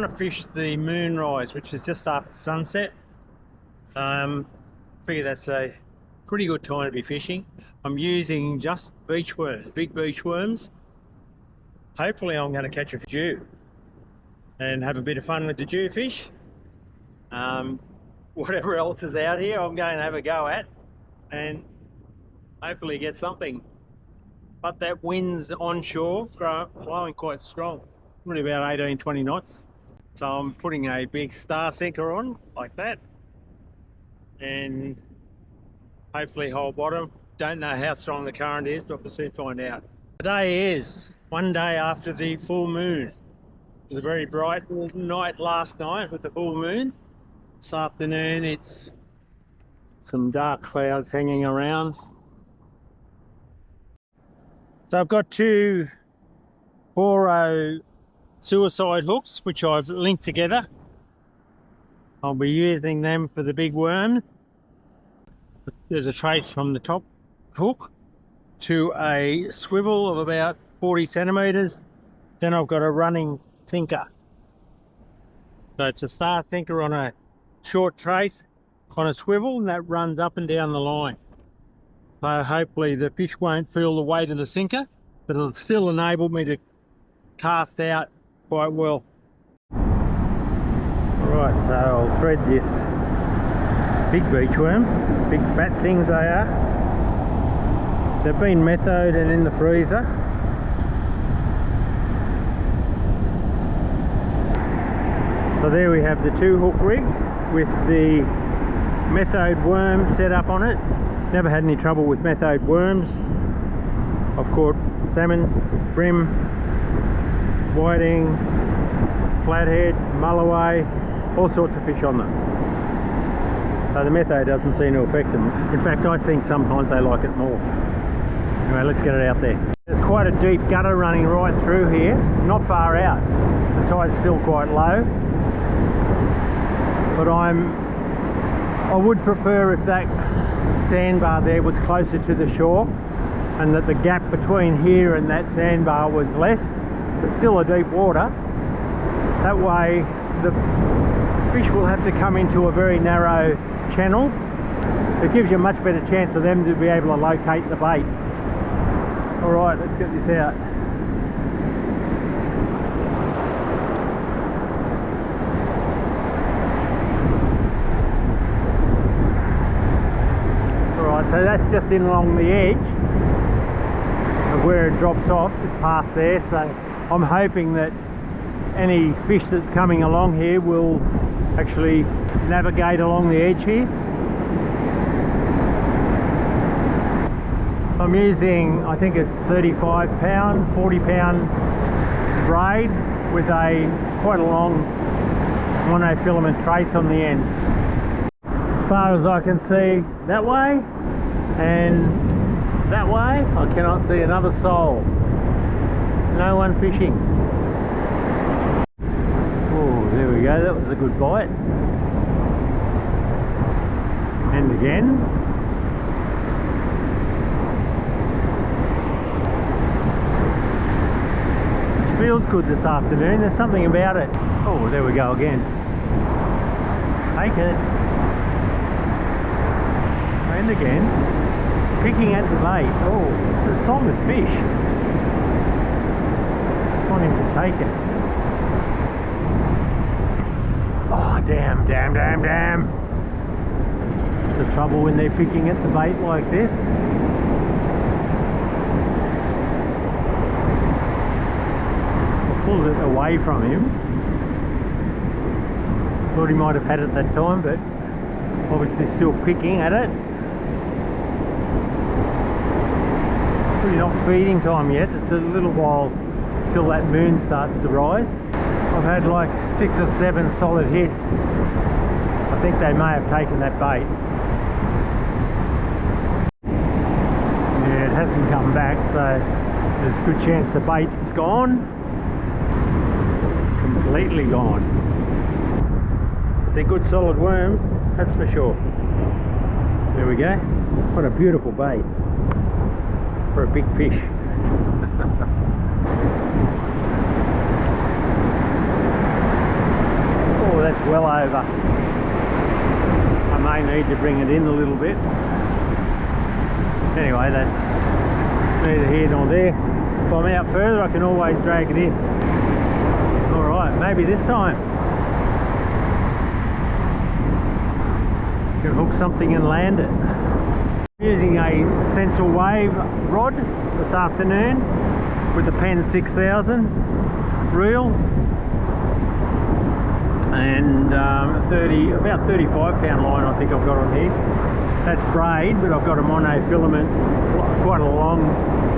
trying to fish the moonrise, which is just after sunset. Figure that's a pretty good time to be fishing. I'm using just beach worms, big beach worms. Hopefully I'm going to catch a few and have a bit of fun with the jewfish. Whatever else is out here, I'm going to have a go at and hopefully get something. But that wind's onshore, blowing quite strong, probably about 18-20 knots. So I'm putting a big star sinker on like that and hopefully hold bottom. Don't know how strong the current is, but we'll soon find out. Today is one day after the full moon. It was a very bright night last night with the full moon. This afternoon it's some dark clouds hanging around. So I've got two 4-0 suicide hooks which I've linked together. I'll be using them for the big worm. There's a trace from the top hook to a swivel of about 40 centimeters. Then I've got a running sinker. So it's a star sinker on a short trace on a swivel, and that runs up and down the line. So hopefully the fish won't feel the weight of the sinker, but it'll still enable me to cast out quite well. Right, so I'll thread this big beach worm, big fat things they are. They've been methoded and in the freezer. So there we have the 2-hook rig with the methode worm set up on it. Never had any trouble with methode worms. I've caught salmon, bream, whiting, flathead, mulloway, all sorts of fish on them. So the methode doesn't seem to affect them. In fact, I think sometimes they like it more. Anyway, let's get it out there. There's quite a deep gutter running right through here, not far out. The tide's still quite low. But I would prefer if that sandbar there was closer to the shore and that the gap between here and that sandbar was less, but still a deep water. That way the fish will have to come into a very narrow channel. It gives you a much better chance of them to be able to locate the bait. Alright, let's get this out. Alright, so that's just in along the edge of where it drops off, just past there. So I'm hoping that any fish that's coming along here will actually navigate along the edge here. I'm using, I think it's 35 pound, 40 pound braid with a quite a long monofilament trace on the end. As far as I can see that way and that way, I cannot see another soul. No one fishing. Oh, there we go, that was a good bite. And again. This feels good this afternoon, there's something about it. Oh, there we go again. Take it. And again. Picking at the bait. Oh, it's a solid fish. Want him to take it. Oh, damn. The trouble when they're picking at the bait like this. I pulled it away from him. Thought he might have had it that time, but obviously still picking at it. Probably not feeding time yet. It's a little while till that moon starts to rise. I've had like 6 or 7 solid hits. I think they may have taken that bait. Yeah, it hasn't come back, so there's a good chance the bait's gone. Completely gone. But they're good solid worms, that's for sure. There we go. What a beautiful bait for a big fish. well over. I may need to bring it in a little bit. Anyway, that's neither here nor there. If I'm out further, I can always drag it in. Alright, maybe this time can hook something and land it. Using a Central Wave rod this afternoon with the Pen 6000 reel and about 35 pound line I think I've got on here. That's braid, but I've got a monofilament, quite a long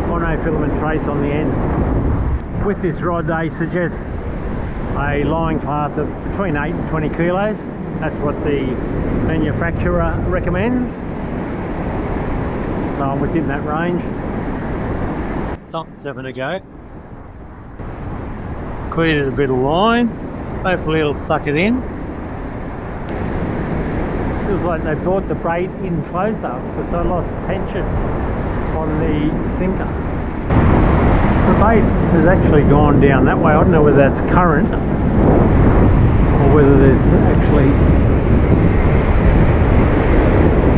monofilament trace on the end. With this rod they suggest a line class of between 8 and 20 kilos. That's what the manufacturer recommends. So I'm within that range. Something's having a go. Cleared a bit of line. Hopefully it'll suck it in. Feels like they brought the braid in closer because I lost tension on the sinker. The bait has actually gone down that way. I don't know whether that's current or whether there's actually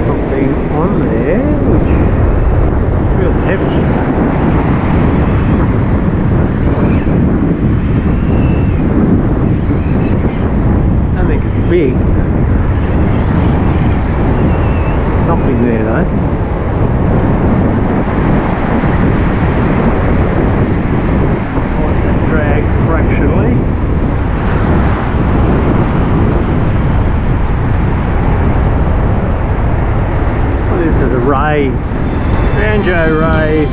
something on there which feels heavy. I think it's big. Something there though. Drag fractionally. Well, this is a ray, banjo ray.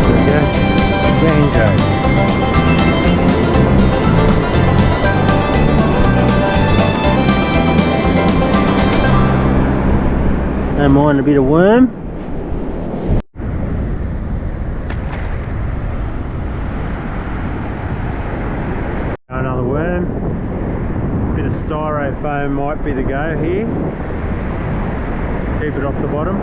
There we go, banjo. Don't mind a bit of worm. Another worm. Bit of styrofoam might be the go here. Keep it off the bottom.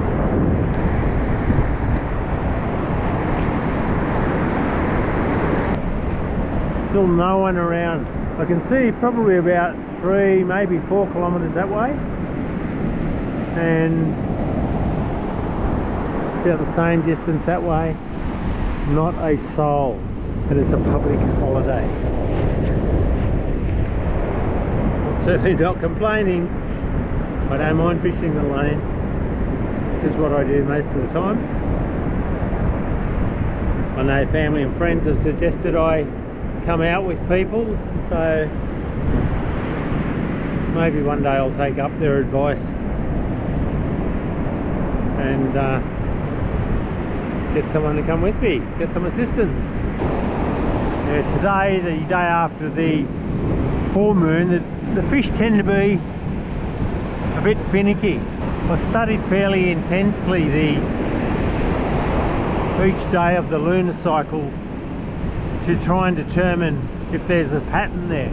Still no one around. I can see probably about 3, maybe 4 kilometres that way. And about the same distance that way, not a soul, and it's a public holiday. I'm certainly not complaining. I don't mind fishing the lane. This is what I do most of the time. I know family and friends have suggested I come out with people, so maybe one day I'll take up their advice and get someone to come with me, get some assistance. Today, the day after the full moon, the fish tend to be a bit finicky. I studied fairly intensely each day of the lunar cycle to try and determine if there's a pattern there,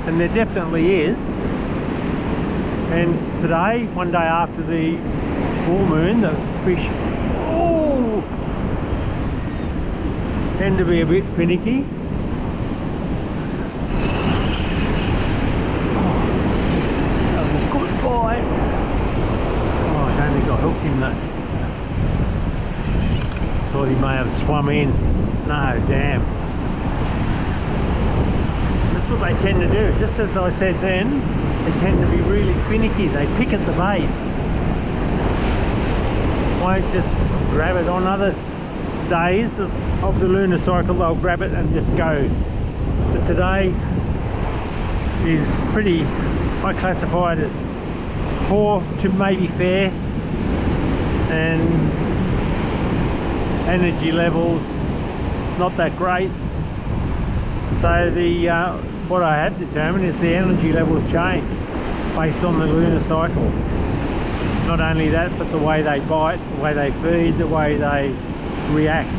and there definitely is. And today, one day after the full moon, the fish tend to be a bit finicky. That was a good bite. Oh, I don't think I hooked him though. Thought he may have swum in. No, damn. That's what they tend to do. Just as I said then, they tend to be really finicky. They pick at the bait. Won't just grab it. On other days of the lunar cycle they'll grab it and just go, but today is pretty, I classify it as poor to maybe fair, and energy levels not that great. So the what I have determined is the energy levels change based on the lunar cycle. Not only that, but the way they bite, the way they feed, the way they react,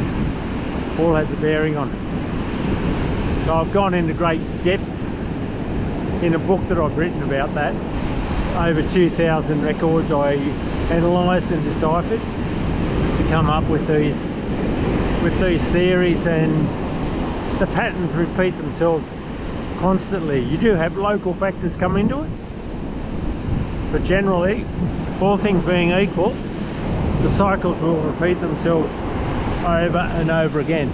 all has a bearing on it. So I've gone into great depth in a book that I've written about that. Over 2,000 records I analysed and deciphered to come up with these with these theories, and the patterns repeat themselves constantly. You do have local factors come into it, but generally, all things being equal, the cycles will repeat themselves over and over again.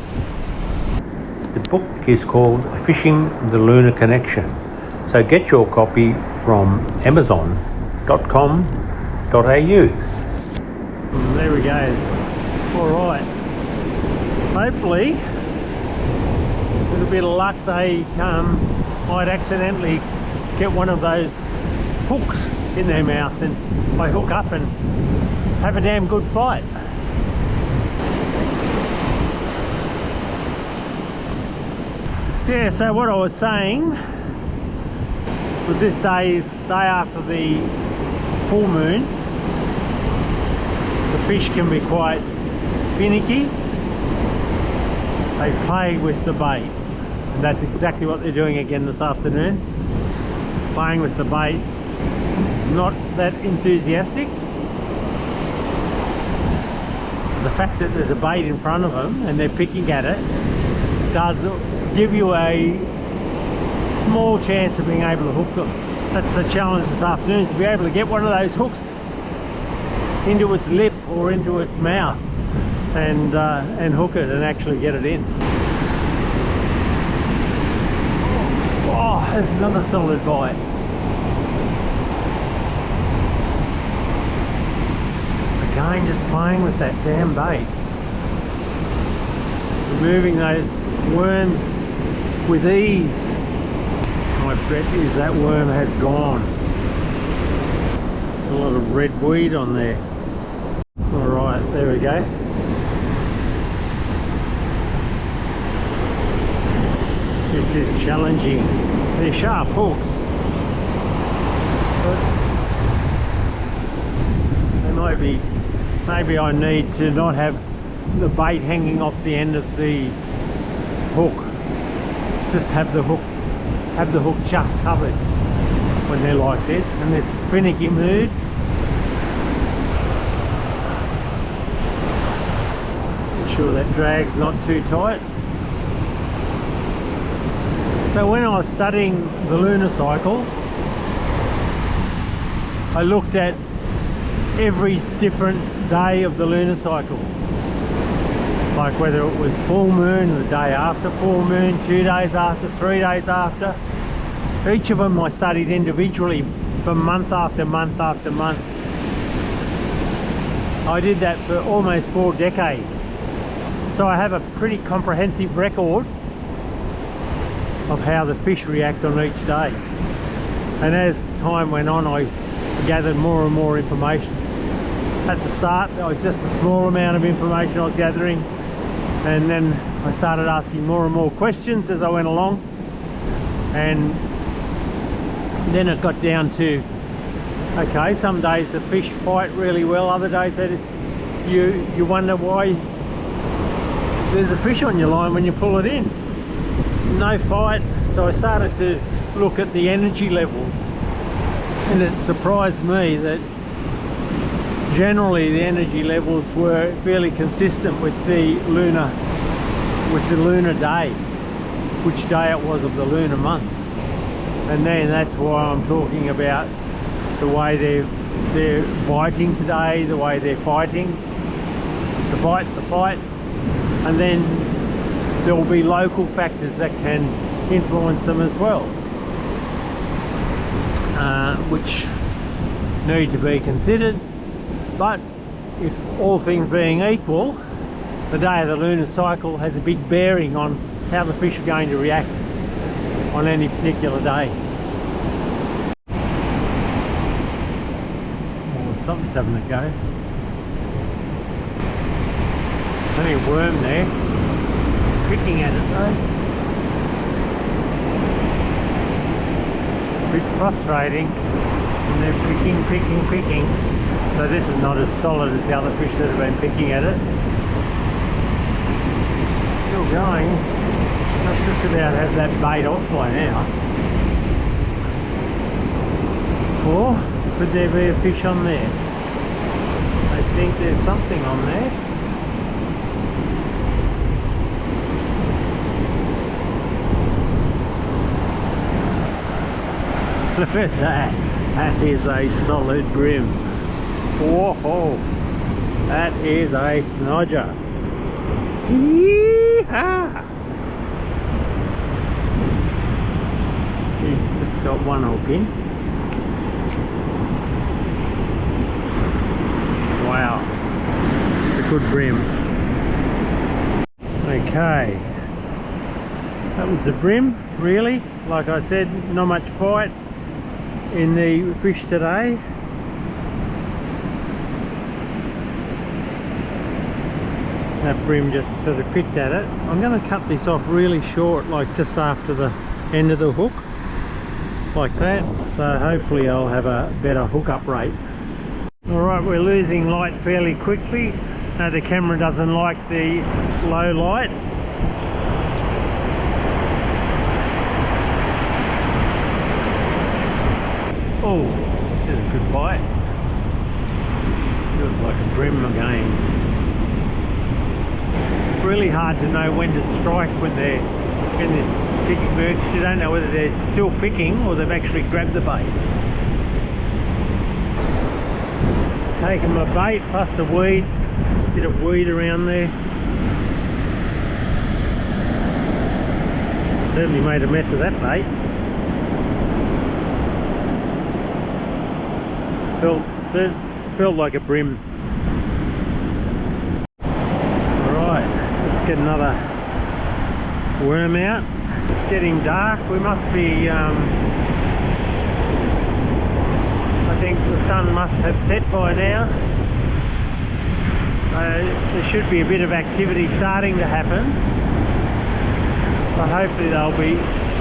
The book is called Fishing the Lunar Connection, so get your copy from amazon.com.au. There we go. Alright, hopefully with a bit of luck they might accidentally get one of those hooks in their mouth, and I hook up and have a damn good fight. Yeah, so what I was saying was this day after the full moon, the fish can be quite finicky. They play with the bait, and that's exactly what they're doing again this afternoon, playing with the bait. Not that enthusiastic. The fact that there's a bait in front of them and they're picking at it does give you a small chance of being able to hook them. That's the challenge this afternoon, is to be able to get one of those hooks into its lip or into its mouth and hook it and actually get it in. Oh, there's another solid bite. Again, just playing with that damn bait, removing those worms with ease. My bet is that worm has gone. A lot of red weed on there. Alright, there we go. This is challenging. They're sharp hooks, but they might be, maybe I need to not have the bait hanging off the end of the hook. Just have the hook just covered when they're like this, and this finicky mood. Sure that drag's not too tight. So when I was studying the lunar cycle, I looked at every different day of the lunar cycle, like whether it was full moon, the day after full moon, 2 days after, 3 days after. Each of them I studied individually for month after month after month. I did that for almost 4 decades. So I have a pretty comprehensive record of how the fish react on each day. And as time went on, I gathered more and more information. At the start, there was just a small amount of information I was gathering, and then I started asking more and more questions as I went along, and then it got down to, okay, some days the fish fight really well, other days that you wonder why there's a fish on your line when you pull it in. No fight. So I started to look at the energy levels, and it surprised me that generally the energy levels were fairly consistent with the lunar day, which day it was of the lunar month. And then that's why I'm talking about the way they're biting today, the way they're fighting, the fight, and then there will be local factors that can influence them as well, which need to be considered. But if all things being equal, the day of the lunar cycle has a big bearing on how the fish are going to react on any particular day. Oh, something's having a go. There's only a worm there, picking at it though. A bit frustrating, and they're picking. So this is not as solid as the other fish that have been picking at it. Still going. Must just about have that bait off by now. Or could there be a fish on there? I think there's something on there. Look at that. That is a solid bream. Whoa, that is a nodger. Yee-haw! He's just got one hook in. Wow, it's a good bream. Okay, that was the bream, really. Like I said, not much bite in the fish today. That bream just sort of picked at it. I'm going to cut this off really short, like just after the end of the hook, like that. So hopefully I'll have a better hookup rate. Alright, we're losing light fairly quickly. Now the camera doesn't like the low light. Oh, there's a good bite. Feels like a bream again. It's really hard to know when to strike when they're in this picking mood, because you don't know whether they're still picking or they've actually grabbed the bait. Taking my bait plus the weeds, bit of weed around there. Certainly made a mess of that bait. Felt like a bream. Alright, let's get another worm out. It's getting dark. We must be, I think the sun must have set by now. There should be a bit of activity starting to happen. So hopefully they'll be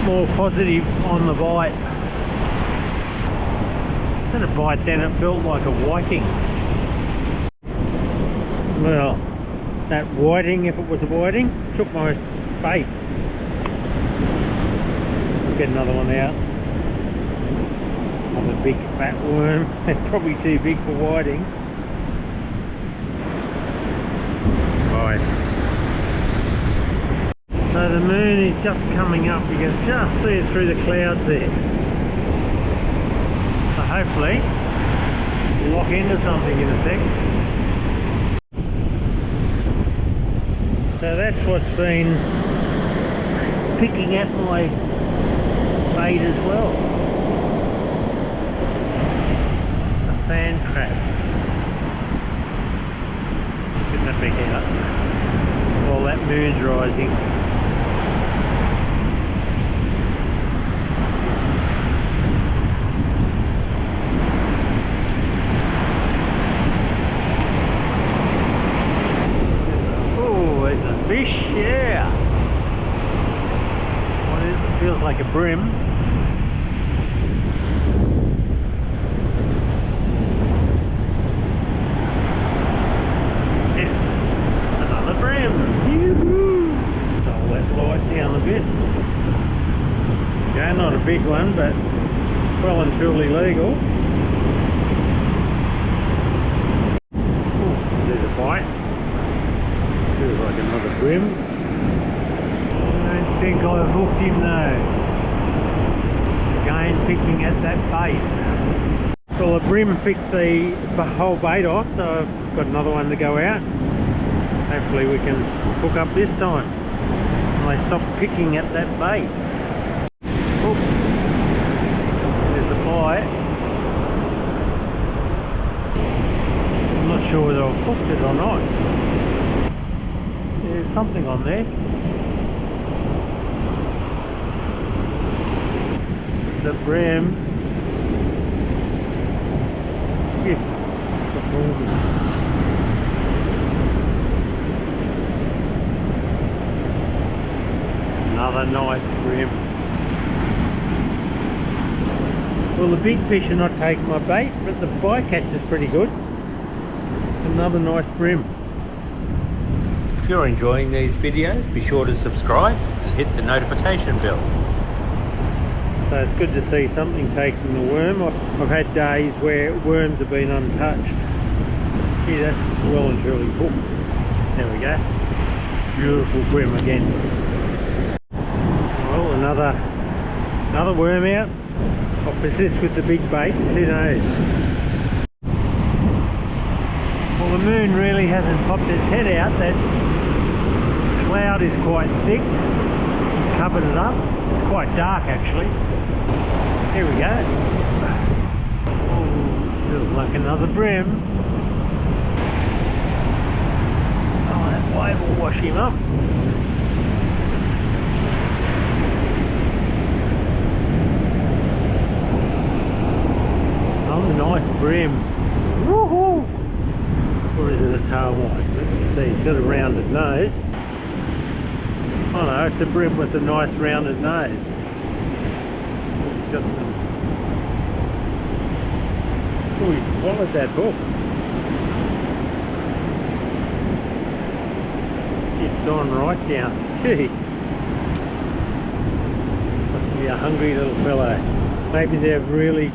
more positive on the bite. Instead of bite then, it felt like a whiting. Well, that whiting, if it was a whiting, took my bait. Get another one out. Another big fat worm. They're probably too big for whiting. Right. So the moon is just coming up. You can just see it through the clouds there. So hopefully we'll lock into something in a sec. So that's what's been picking at my bait as well. A sand crab. Get that back out while that moon's rising. Oh, there's a fish, yeah. What is it? Feels like a bream. Yeah, not a big one, but well and truly legal. Ooh, there's a bite. Feels like another bream. I don't think I've hooked him though. Again, picking at that bait. Well, the bream picked the whole bait off, so I've got another one to go out. Hopefully we can hook up this time. And they stop picking at that bait. Oh, there's a bite. I'm not sure whether I've hooked it or not. There's something on there. The bream. Yeah, another nice bream. Well, the big fish are not taking my bait, but the bycatch is pretty good. Another nice bream. If you're enjoying these videos, be sure to subscribe and hit the notification bell. So it's good to see something taking the worm. I've had days where worms have been untouched. See, that's well and truly hooked. There we go. Beautiful bream again. Well, another Another worm out. I'll persist with the big bait, who knows. Well, the moon really hasn't popped its head out. That cloud is quite thick, covered it up. It's quite dark actually. Here we go. Oh, feels like another bream. Oh, that wave will wash him up. Oh, nice bream. Woohoo! Or is it a tail white? Let's see, he's got a rounded nose. Oh no, it's a bream with a nice rounded nose. He's got some... Oh, he swallowed that hook. It's gone right down. Gee. Must be a hungry little fellow. Maybe they're really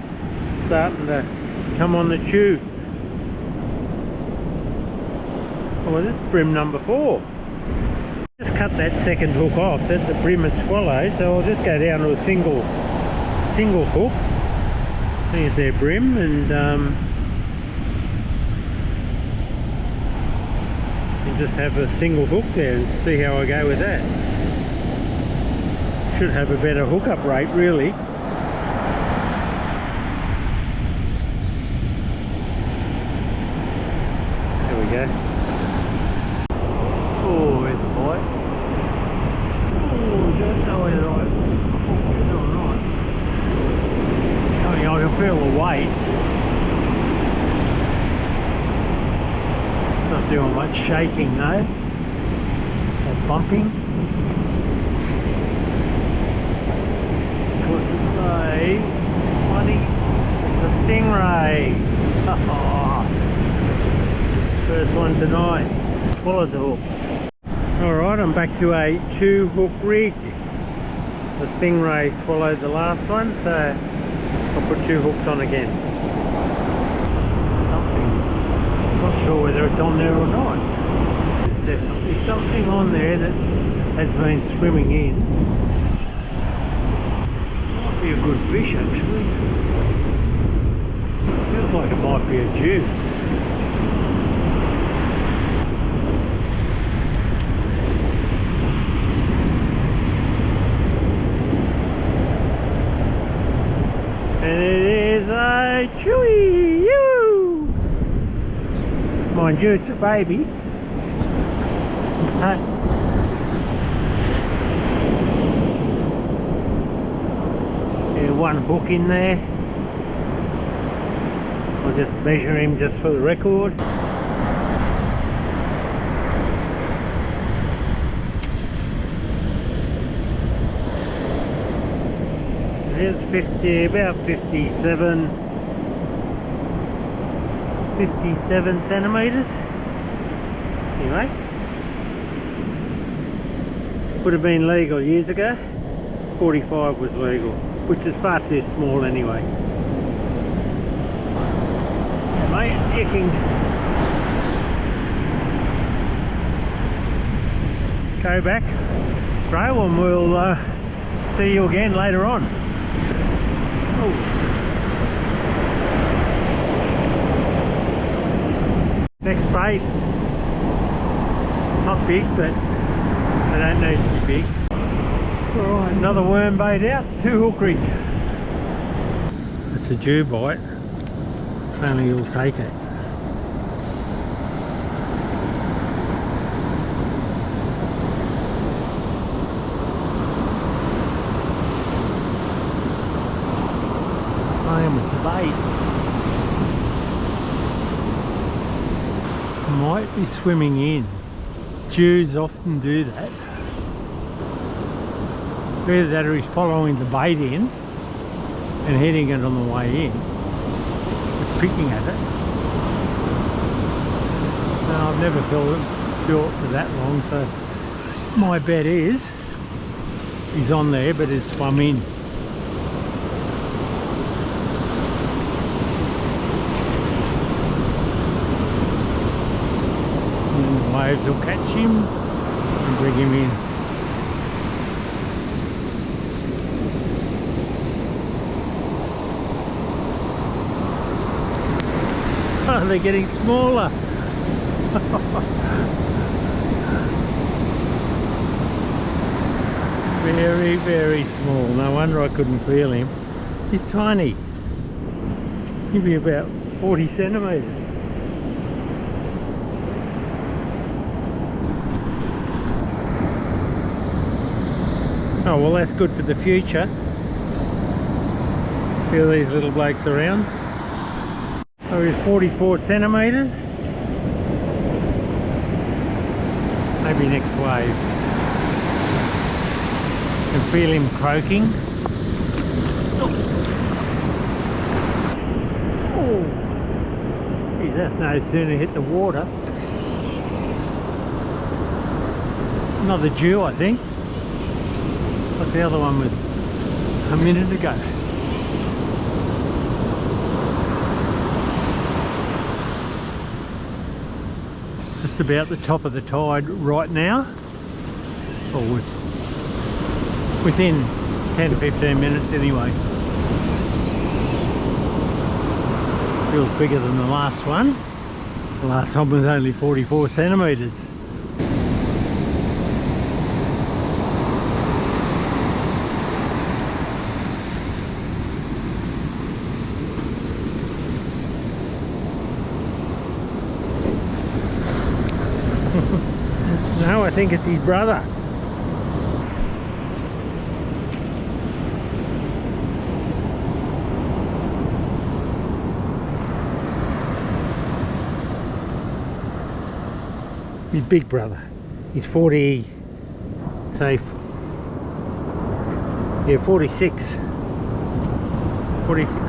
starting to come on the chew. Oh, well, this is bream number 4. Just cut that second hook off. That's the bream had swallowed, so I'll just go down to a single hook. There's their bream, and just have a single hook there and see how I go with that. Should have a better hookup rate, really. There we go. Oh, there's a bite. Oh, just going right. Oh, it's all right. I mean, I can feel the weight. Not doing much shaking though, or bumping. What's it say? Bloody, it's a stingray. First one tonight. Swallowed the hook. Alright, I'm back to a 2-hook rig. The stingray swallowed the last one, so I'll put 2 hooks on again. Not sure whether it's on there or not. There's definitely something on there that has been swimming in. Might be a good fish actually. Feels like it might be a jew. And it is a chewy. Mind you, it's a baby. Yeah, 1 hook in there. I'll just measure him just for the record. It's 50, about 57 centimetres. Anyway, would have been legal years ago. 45 was legal, which is far too small anyway. Yeah, mate, you can go back, grow, and we'll see you again later on. Oh. Next bait, not big, but they don't need to be big. Alright, another worm bait out, 2-hook rig. It's a jew bite, if only you'll take it. Playing with the bait. Might be swimming in. Jews often do that. Either that or he's following the bait in and hitting it on the way in. Just picking at it. No, I've never filled it for that long, so my bet is he's on there but he's swum in. Waves will catch him and bring him in. they're getting smaller. Very, very small. No wonder I couldn't feel him. He's tiny. He'll be about 40 centimetres. Oh well, that's good for the future. Feel these little blokes around. So he's 44 centimetres. Maybe next wave. Can feel him croaking. Oh, geez, that's no sooner hit the water. Another Jew, I think. But the other one was a minute ago. It's just about the top of the tide right now. Or within 10 to 15 minutes anyway. Feels bigger than the last one. The last one was only 44 centimetres. No, I think it's his brother. His big brother. He's 40, say, yeah, 46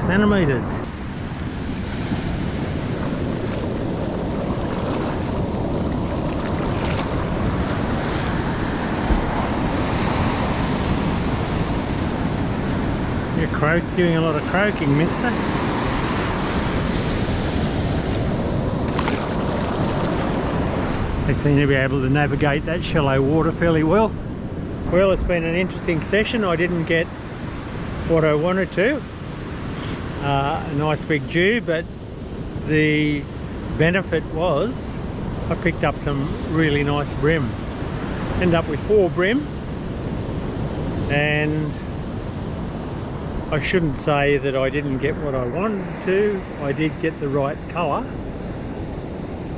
centimetres. You're doing a lot of croaking, mister. They seem to be able to navigate that shallow water fairly well. Well, it's been an interesting session. I didn't get what I wanted to. A nice big Jew, but the benefit was I picked up some really nice bream. Ended up with 4 bream, and I shouldn't say that I didn't get what I wanted to. I did get the right colour,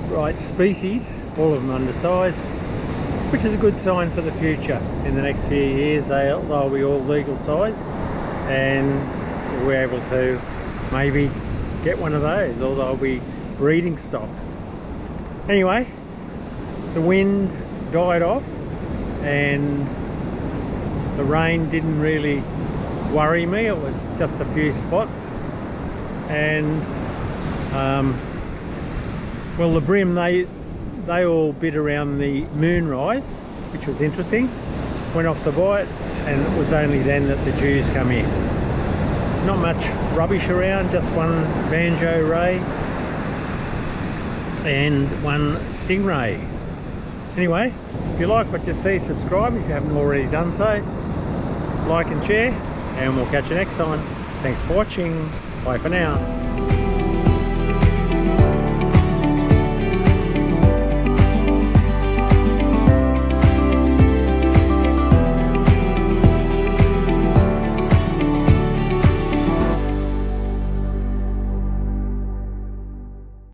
right species, all of them undersized, which is a good sign for the future. In the next few years they'll be all legal size, and we're able to maybe get one of those, or they'll be breeding stock. Anyway, the wind died off and the rain didn't really worry me. It was just a few spots, and well, the bream, they all bit around the moonrise, which was interesting. Went off the bite, and it was only then that the Jews come in. Not much rubbish around, just one banjo ray and one stingray. Anyway, if you like what you see, subscribe if you haven't already done so. Like and share, and we'll catch you next time. Thanks for watching. Bye for now.